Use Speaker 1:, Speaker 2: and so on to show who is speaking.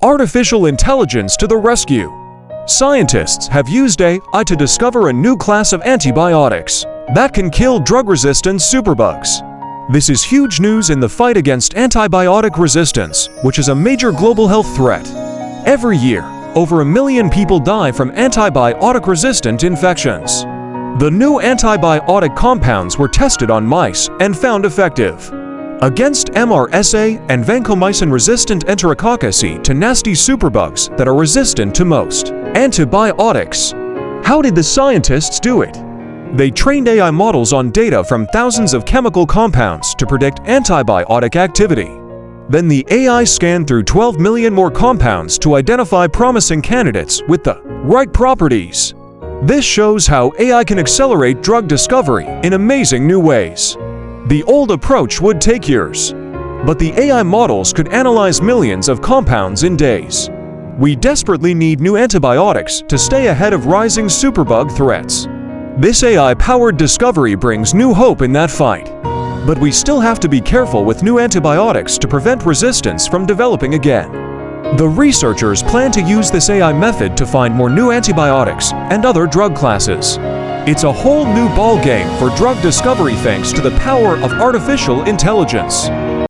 Speaker 1: Artificial intelligence to the rescue. Scientists have used AI to discover a new class of antibiotics that can kill drug-resistant superbugs. This is huge news in the fight against antibiotic resistance, which is a major global health threat. Every year, over 1 million people die from antibiotic-resistant infections. The new antibiotic compounds were tested on mice and found effective against MRSA and vancomycin-resistant enterococci to nasty superbugs that are resistant to most antibiotics. How did the scientists do it? They trained AI models on data from thousands of chemical compounds to predict antibiotic activity. Then the AI scanned through 12 million more compounds to identify promising candidates with the right properties. This shows how AI can accelerate drug discovery in amazing new ways. The old approach would take years, but the AI models could analyze millions of compounds in days. We desperately need new antibiotics to stay ahead of rising superbug threats. This AI-powered discovery brings new hope in that fight. But we still have to be careful with new antibiotics to prevent resistance from developing again. The researchers plan to use this AI method to find more new antibiotics and other drug classes. It's a whole new ballgame for drug discovery thanks to the power of artificial intelligence.